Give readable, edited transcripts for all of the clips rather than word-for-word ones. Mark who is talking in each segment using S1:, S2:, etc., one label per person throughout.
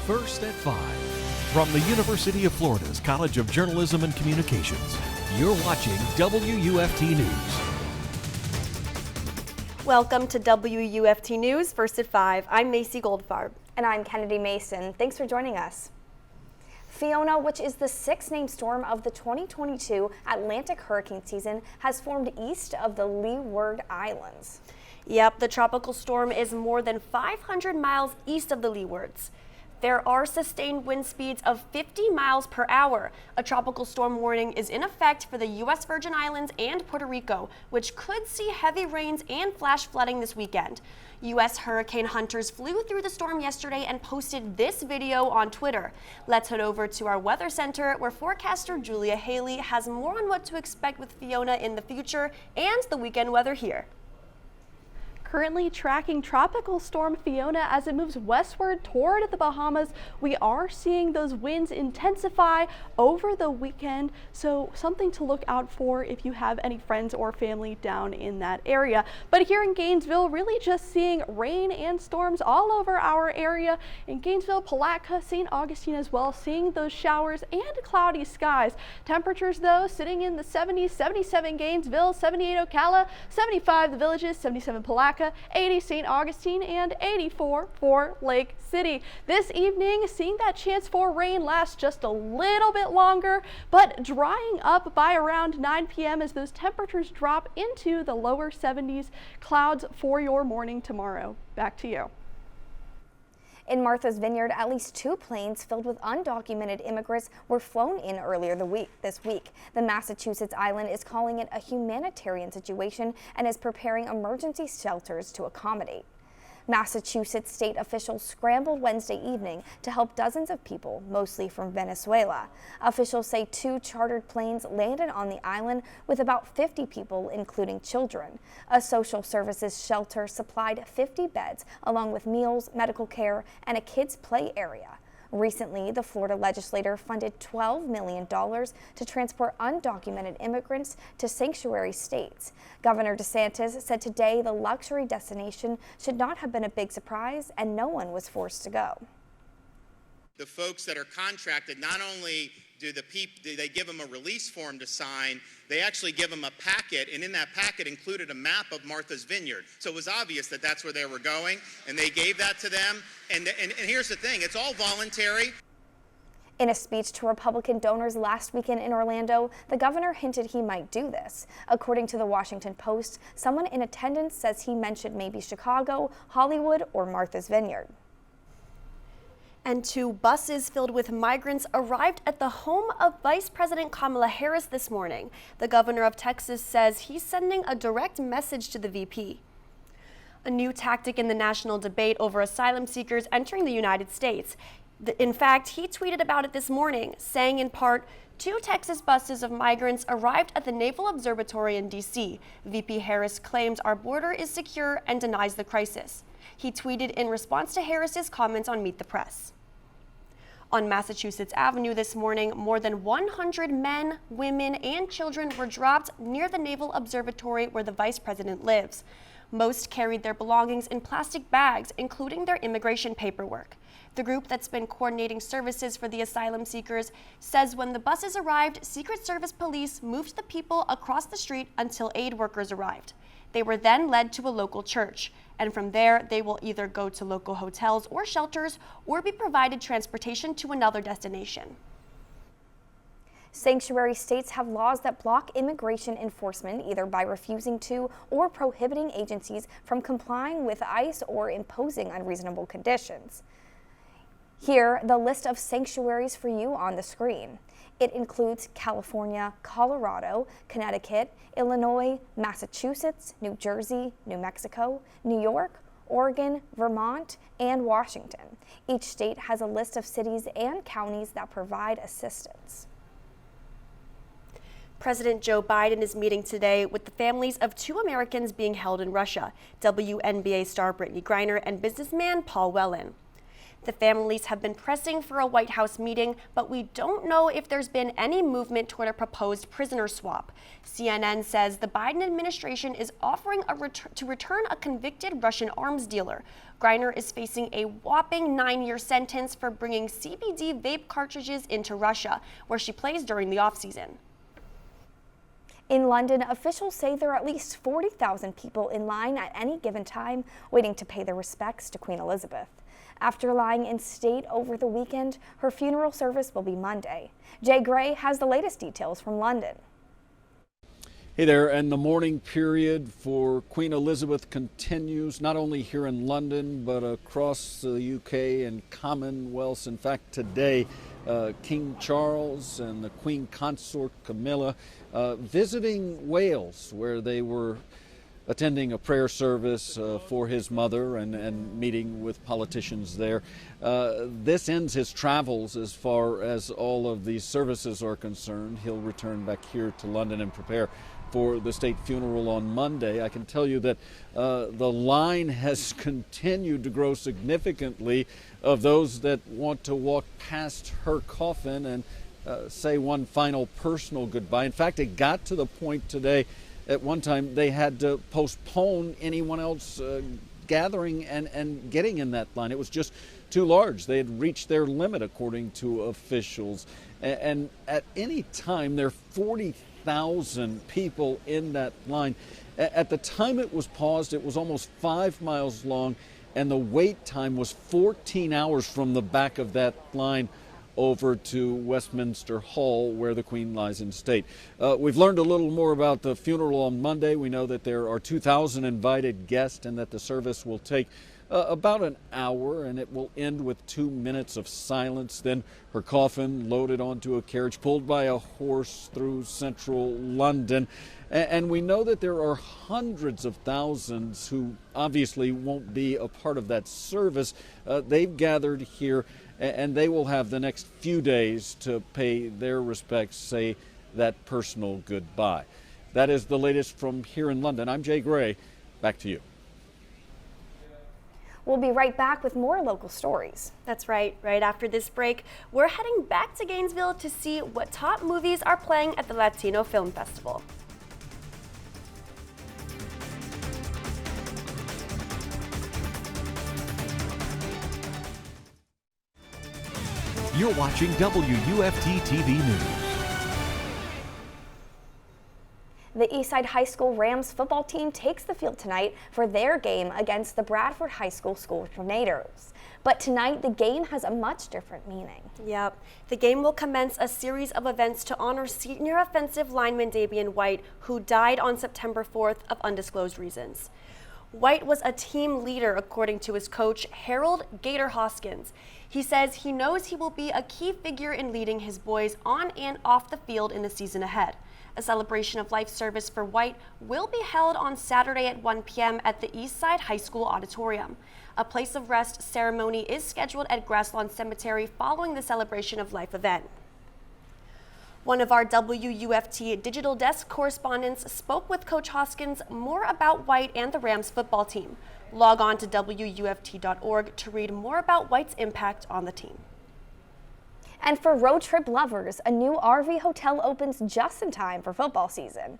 S1: First at 5. From the University of Florida's College of Journalism and Communications, you're watching WUFT News.
S2: Welcome to WUFT News, First at 5. I'm Macie Goldfarb.
S3: And I'm Kennedy Mason. Thanks for joining us. Fiona, which is the sixth named storm of the 2022 Atlantic hurricane season, has formed east of the Leeward Islands.
S2: Yep, the tropical storm is more than 500 miles east of the Leewards. There are sustained wind speeds of 50 miles per hour. A tropical storm warning is in effect for the U.S. Virgin Islands and Puerto Rico, which could see heavy rains and flash flooding this weekend. U.S. hurricane hunters flew through the storm yesterday and posted this video on Twitter. Let's head over to our weather center, where forecaster Julia Haley has more on what to expect with Fiona in the future and the weekend weather here.
S4: Currently tracking Tropical Storm Fiona as it moves westward toward the Bahamas. We are seeing those winds intensify over the weekend, so something to look out for if you have any friends or family down in that area. But here in Gainesville, really just seeing rain and storms all over our area. In Gainesville, Palatka, St. Augustine as well, seeing those showers and cloudy skies. Temperatures though sitting in the 70s, 77 Gainesville, 78 Ocala, 75 the Villages, 77 Palatka, 80 St. Augustine, and 84 for Lake City. This evening, seeing that chance for rain last just a little bit longer, but drying up by around 9 p.m. as those temperatures drop into the lower 70s. Clouds for your morning tomorrow. Back to you.
S3: In Martha's Vineyard, at least 2 planes filled with undocumented immigrants were flown in earlier this week. The Massachusetts island is calling it a humanitarian situation and is preparing emergency shelters to accommodate. Massachusetts state officials scrambled Wednesday evening to help dozens of people, mostly from Venezuela. Officials say 2 chartered planes landed on the island with about 50 people, including children. A social services shelter supplied 50 beds, along with meals, medical care, and a kids' play area. Recently, the Florida legislature funded $12 million to transport undocumented immigrants to sanctuary states. Governor DeSantis said today the luxury destination should not have been a big surprise and no one was forced to go.
S5: The folks that are contracted, not only do they give them a release form to sign, they actually give them a packet, and in that packet included a map of Martha's Vineyard. So it was obvious that that's where they were going, and they gave that to them. And here's the thing, it's all voluntary.
S3: In a speech to Republican donors last weekend in Orlando, the governor hinted he might do this. According to the Washington Post, someone in attendance says he mentioned maybe Chicago, Hollywood, or Martha's Vineyard.
S2: And 2 buses filled with migrants arrived at the home of Vice President Kamala Harris this morning. The governor of Texas says he's sending a direct message to the VP. A new tactic in the national debate over asylum seekers entering the United States. In fact, he tweeted about it this morning, saying in part, 2 Texas buses of migrants arrived at the Naval Observatory in D.C. VP Harris claims our border is secure and denies the crisis. He tweeted in response to Harris's comments on Meet the Press. On Massachusetts Avenue this morning, more than 100 men, women, and children were dropped near the Naval Observatory where the vice president lives. Most carried their belongings in plastic bags, including their immigration paperwork. The group that's been coordinating services for the asylum seekers says when the buses arrived, Secret Service police moved the people across the street until aid workers arrived. They were then led to a local church, and from there they will either go to local hotels or shelters or be provided transportation to another destination.
S3: Sanctuary states have laws that block immigration enforcement either by refusing to or prohibiting agencies from complying with ICE or imposing unreasonable conditions. Here, the list of sanctuaries for you on the screen. It includes California, Colorado, Connecticut, Illinois, Massachusetts, New Jersey, New Mexico, New York, Oregon, Vermont, and Washington. Each state has a list of cities and counties that provide assistance.
S2: President Joe Biden is meeting today with the families of 2 Americans being held in Russia, WNBA star Brittany Griner and businessman Paul Whelan. The families have been pressing for a White House meeting, but we don't know if there's been any movement toward a proposed prisoner swap. CNN says the Biden administration is offering to return a convicted Russian arms dealer. Griner is facing a whopping 9-year sentence for bringing CBD vape cartridges into Russia, where she plays during the offseason.
S3: In London, officials say there are at least 40,000 people in line at any given time waiting to pay their respects to Queen Elizabeth. After lying in state over the weekend, her funeral service will be Monday. Jay Gray has the latest details from London.
S6: Hey there, and the mourning period for Queen Elizabeth continues not only here in London but across the UK and Commonwealth. In fact, today King Charles and the Queen Consort Camilla visiting Wales, where they were attending a prayer service for his mother and meeting with politicians there. This ends his travels as far as all of these services are concerned. He'll return back here to London and prepare for the state funeral on Monday. I can tell you that the line has continued to grow significantly of those that want to walk past her coffin and say one final personal goodbye. In fact, it got to the point today, at one time, they had to postpone anyone else gathering and getting in that line. It was just too large. They had reached their limit, according to officials. And at any time, there are 40,000 people in that line. At the time it was paused, it was almost 5 miles long, and the wait time was 14 hours from the back of that line over to Westminster Hall, where the Queen lies in state. We've learned a little more about the funeral on Monday. We know that there are 2,000 invited guests and that the service will take about an hour, and it will end with 2 minutes of silence. Then her coffin loaded onto a carriage pulled by a horse through central London. And we know that there are hundreds of thousands who obviously won't be a part of that service. They've gathered here, and they will have the next few days to pay their respects, say that personal goodbye. That is the latest from here in London. I'm Jay Gray. Back to you.
S3: We'll be right back with more local stories.
S2: That's right. Right after this break, we're heading back to Gainesville to see what top movies are playing at the Latino Film Festival.
S1: You're watching WUFT-TV News.
S3: The Eastside High School Rams football team takes the field tonight for their game against the Bradford High School Tornadoes. But tonight, the game has a much different meaning.
S2: Yep. The game will commence a series of events to honor senior offensive lineman Dabian White, who died on September 4th of undisclosed reasons. White was a team leader, according to his coach, Harold Gator Hoskins. He says he knows he will be a key figure in leading his boys on and off the field in the season ahead. A celebration of life service for White will be held on Saturday at 1 p.m. at the Eastside High School Auditorium. A place of rest ceremony is scheduled at Grasslawn Cemetery following the celebration of life event. One of our WUFT digital desk correspondents spoke with Coach Hoskins more about White and the Rams football team. Log on to WUFT.org to read more about White's impact on the team.
S3: And for road trip lovers, a new RV hotel opens just in time for football season.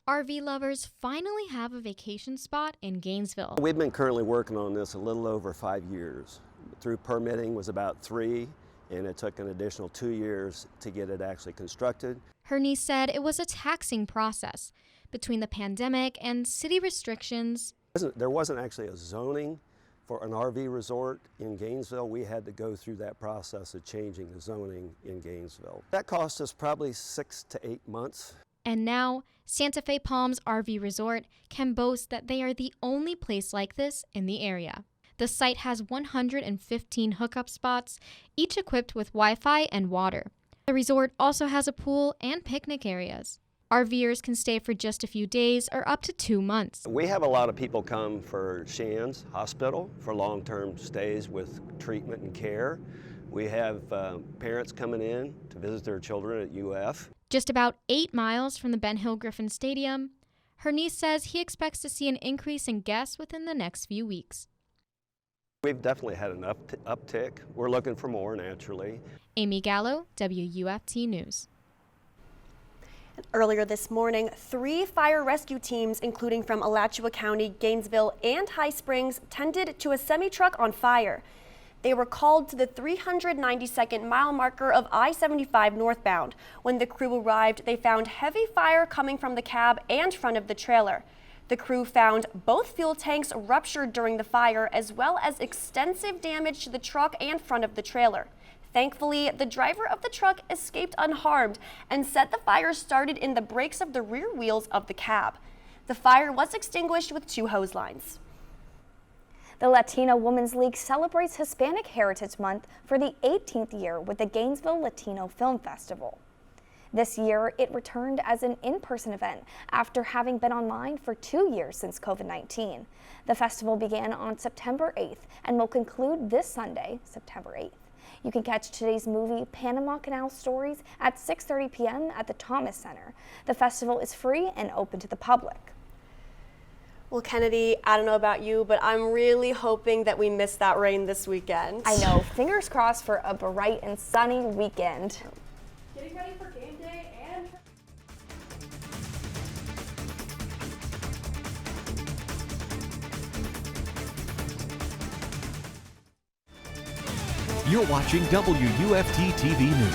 S7: RV lovers finally have a vacation spot in Gainesville.
S8: We've been currently working on this a little over 5 years. Through permitting was about 3, and it took an additional 2 years to get it actually constructed.
S7: Her niece said it was a taxing process. Between the pandemic and city restrictions,
S8: There wasn't actually a zoning for an RV resort in Gainesville. We had to go through that process of changing the zoning in Gainesville. That cost us probably 6 to 8 months.
S7: and now Santa Fe Palms RV Resort can boast that they are the only place like this in the area. The site has 115 hookup spots, each equipped with Wi-Fi and water. The resort also has a pool and picnic areas. RVers can stay for just a few days or up to 2 months.
S8: We have a lot of people come for Shands Hospital for long-term stays with treatment and care. We have parents coming in to visit their children at UF.
S7: Just about 8 miles from the Ben Hill Griffin Stadium, her niece says he expects to see an increase in guests within the next few weeks.
S8: We've definitely had an uptick. We're looking for more naturally.
S7: Amy Galo, WUFT News.
S2: Earlier this morning, 3 fire rescue teams, including from Alachua County, Gainesville, and High Springs, tended to a semi-truck on fire. They were called to the 392nd mile marker of I-75 northbound. When the crew arrived, they found heavy fire coming from the cab and front of the trailer. The crew found both fuel tanks ruptured during the fire, as well as extensive damage to the truck and front of the trailer. Thankfully, the driver of the truck escaped unharmed and said the fire started in the brakes of the rear wheels of the cab. The fire was extinguished with 2 hose lines.
S3: The Latino Women's League celebrates Hispanic Heritage Month for the 18th year with the Gainesville Latino Film Festival. This year, it returned as an in-person event after having been online for 2 years since COVID-19. The festival began on September 8th and will conclude this Sunday, September 8th. You can catch today's movie, Panama Canal Stories, at 6:30 p.m. at the Thomas Center. The festival is free and open to the public.
S2: Well, Kennedy, I don't know about you, but I'm really hoping that we miss that rain this weekend.
S3: I know. Fingers crossed for a bright and sunny weekend.
S4: Getting ready for game day and...
S1: You're watching WUFT-TV News.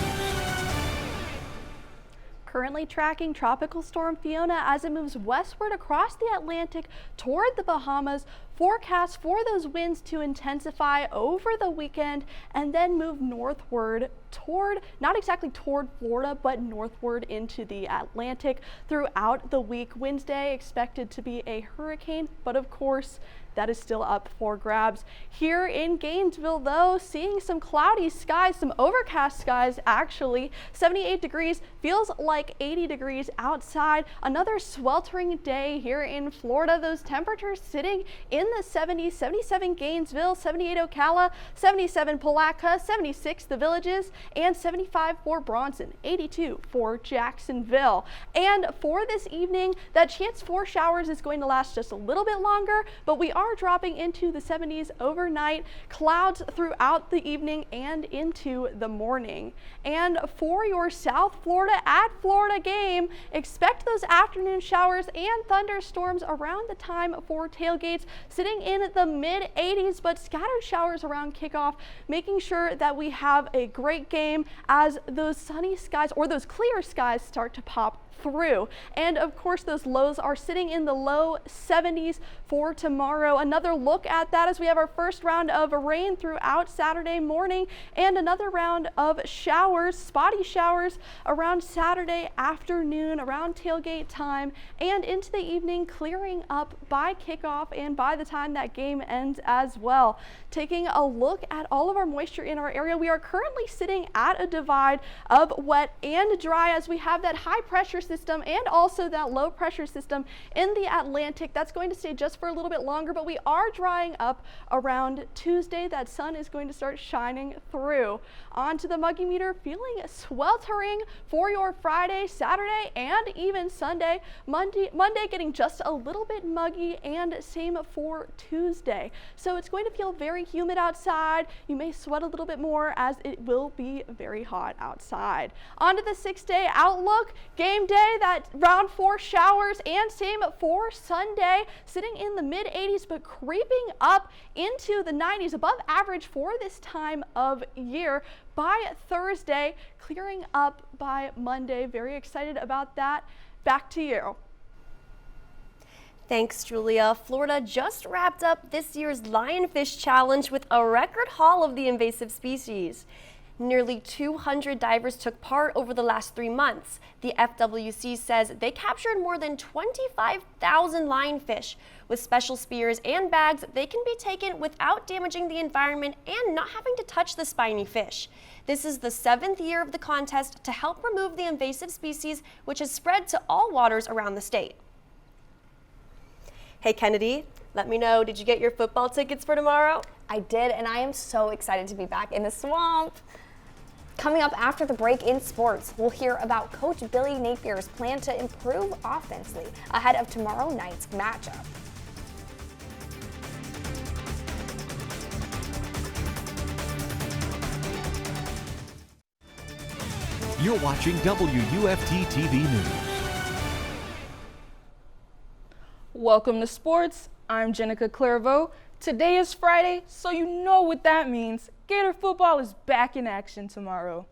S4: Currently tracking Tropical Storm Fiona as it moves westward across the Atlantic toward the Bahamas. Forecast for those winds to intensify over the weekend and then move northward toward, not exactly toward Florida, but northward into the Atlantic throughout the week. Wednesday expected to be a hurricane, but of course, that is still up for grabs. Here in Gainesville, though, seeing some cloudy skies, some overcast skies actually. 78 degrees, feels like 80 degrees outside. Another sweltering day here in Florida. Those temperatures sitting in the 70s, 77 Gainesville, 78 Ocala, 77 Palatka, 76 the Villages, and 75 for Bronson, 82 for Jacksonville. And for this evening, that chance for showers is going to last just a little bit longer, but we are dropping into the 70s overnight. Clouds throughout the evening and into the morning. And for your South Florida at Florida game, expect those afternoon showers and thunderstorms around the time for tailgates, sitting in the mid 80s, but scattered showers around kickoff, making sure that we have a great game as those sunny skies or those clear skies start to pop through. And of course, those lows are sitting in the low 70s for tomorrow. Another look at that as we have our first round of rain throughout Saturday morning and another round of showers, spotty showers around Saturday afternoon, around tailgate time and into the evening, clearing up by kickoff and by the time that game ends as well. Taking a look at all of our moisture in our area, we are currently sitting at a divide of wet and dry as we have that high pressure system and also that low pressure system in the Atlantic. That's going to stay just for a little bit longer, but we are drying up around Tuesday. That sun is going to start shining through. Onto the muggy meter, feeling sweltering for your Friday, Saturday, and even Sunday. Monday getting just a little bit muggy, and same for Tuesday. So it's going to feel very humid outside. You may sweat a little bit more as it will be very hot outside. Onto the 6-day outlook. Game day, that round 4 showers, and same for Sunday, sitting in the mid 80s but creeping up into the 90s, above average for this time of year by Thursday, clearing up by Monday. Very excited about that. Back to you.
S2: Thanks, Julia. Florida just wrapped up this year's Lionfish Challenge with a record haul of the invasive species. Nearly 200 divers took part over the last 3 months. The FWC says they captured more than 25,000 lionfish. With special spears and bags, they can be taken without damaging the environment and not having to touch the spiny fish. This is the 7th year of the contest to help remove the invasive species, which has spread to all waters around the state. Hey Kennedy, let me know, did you get your football tickets for tomorrow?
S3: I did, and I am so excited to be back in the swamp. Coming up after the break in sports, we'll hear about Coach Billy Napier's plan to improve offensively ahead of tomorrow night's matchup.
S1: You're watching WUFT-TV News.
S9: Welcome to sports. I'm Jennica Clerveaux. Today is Friday, so you know what that means. Gator football is back in action tomorrow.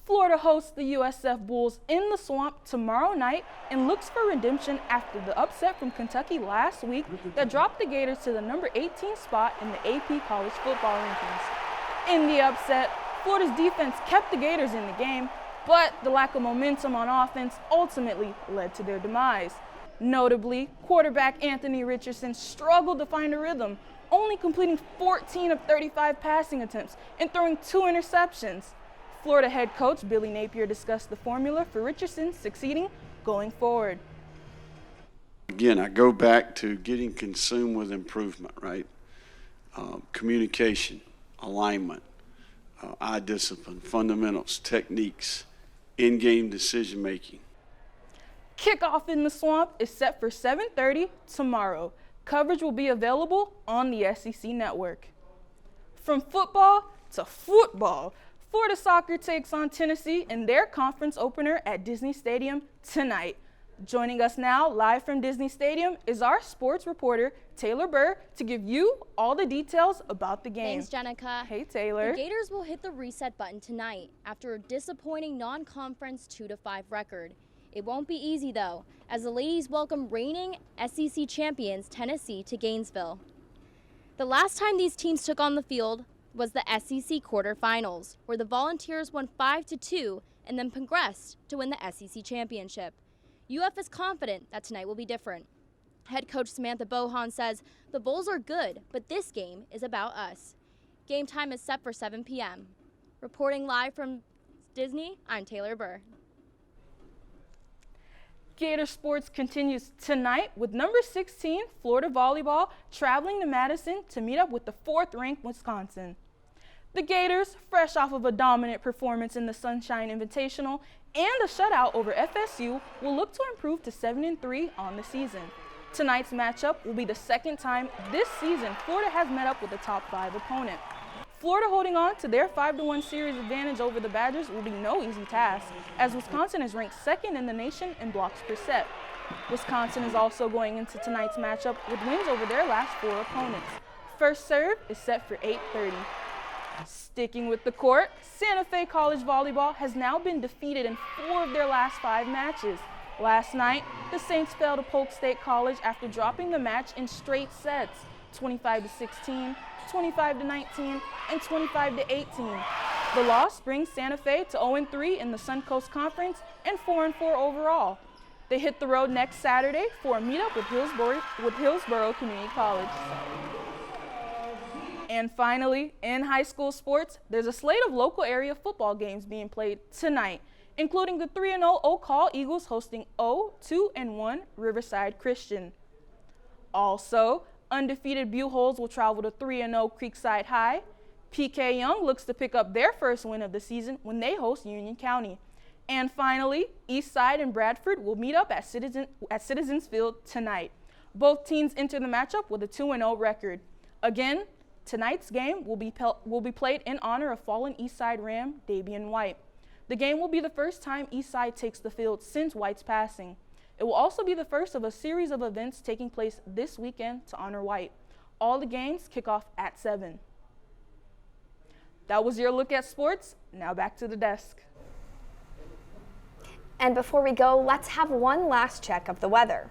S9: Florida hosts the USF Bulls in the Swamp tomorrow night and looks for redemption after the upset from Kentucky last week that dropped the Gators to the number 18 spot in the AP College Football rankings. In the upset, Florida's defense kept the Gators in the game, but the lack of momentum on offense ultimately led to their demise. Notably, quarterback Anthony Richardson struggled to find a rhythm, only completing 14 of 35 passing attempts and throwing 2 interceptions. Florida head coach Billy Napier discussed the formula for Richardson succeeding going forward.
S10: Again, I go back to getting consumed with improvement, right? Communication, alignment, eye discipline, fundamentals, techniques, in-game decision-making.
S9: Kickoff in the Swamp is set for 7:30 tomorrow. Coverage will be available on the SEC network. From football to football, Florida soccer takes on Tennessee in their conference opener at Disney Stadium tonight. Joining us now live from Disney Stadium is our sports reporter, Taylor Burr, to give you all the details about the game.
S11: Thanks, Jennica.
S9: Hey, Taylor.
S11: The Gators will hit the reset button tonight after a disappointing non-conference 2-5 record. It won't be easy, though, as the ladies welcome reigning SEC champions Tennessee to Gainesville. The last time these teams took on the field was the SEC quarterfinals, where the Volunteers won 5-2 and then progressed to win the SEC championship. UF is confident that tonight will be different. Head coach Samantha Bohan says the Bulls are good, but this game is about us. Game time is set for 7 p.m. Reporting live from Disney, I'm Taylor Burr.
S9: Gator Sports continues tonight with number 16, Florida Volleyball, traveling to Madison to meet up with the 4th-ranked Wisconsin. The Gators, fresh off of a dominant performance in the Sunshine Invitational and a shutout over FSU, will look to improve to 7-3 on the season. Tonight's matchup will be the second time this season Florida has met up with a top 5 opponent. Florida holding on to their 5-1 series advantage over the Badgers will be no easy task, as Wisconsin is ranked 2nd in the nation in blocks per set. Wisconsin is also going into tonight's matchup with wins over their last 4 opponents. First serve is set for 8:30. Sticking with the court, Santa Fe College Volleyball has now been defeated in 4 of their last 5 matches. Last night, the Saints fell to Polk State College after dropping the match in straight sets, 25-16, 25-19, and 25-18. The loss brings Santa Fe to 0-3 in the Suncoast Conference and 4-4 overall. They hit the road next Saturday for a meetup with Hillsborough Community College. And finally, in high school sports, there's a slate of local area football games being played tonight, including the 3-0 Oak Hall Eagles hosting 0-2-1 Riverside Christian. Also, undefeated Buchholz will travel to 3-0 Creekside High. PK Young looks to pick up their first win of the season when they host Union County. And finally, Eastside and Bradford will meet up at Citizens Field tonight. Both teams enter the matchup with a 2-0 record. Again, tonight's game will be played in honor of fallen Eastside Ram Dabian White. The game will be the first time Eastside takes the field since White's passing. It will also be the first of a series of events taking place this weekend to honor White. All the games kick off at 7. That was your look at sports. Now back to the desk.
S3: And before we go, let's have one last check of the weather.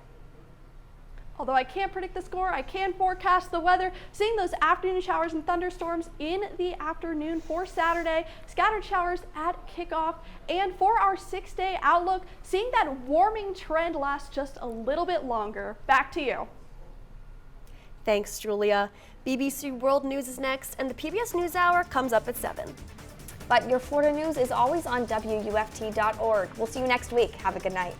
S4: Although I can't predict the score, I can forecast the weather. Seeing those afternoon showers and thunderstorms in the afternoon for Saturday, scattered showers at kickoff, and for our 6-day outlook, seeing that warming trend last just a little bit longer. Back to you.
S2: Thanks, Julia. BBC World News is next, and the PBS NewsHour comes up at 7.
S3: But your Florida news is always on WUFT.org. We'll see you next week. Have a good night.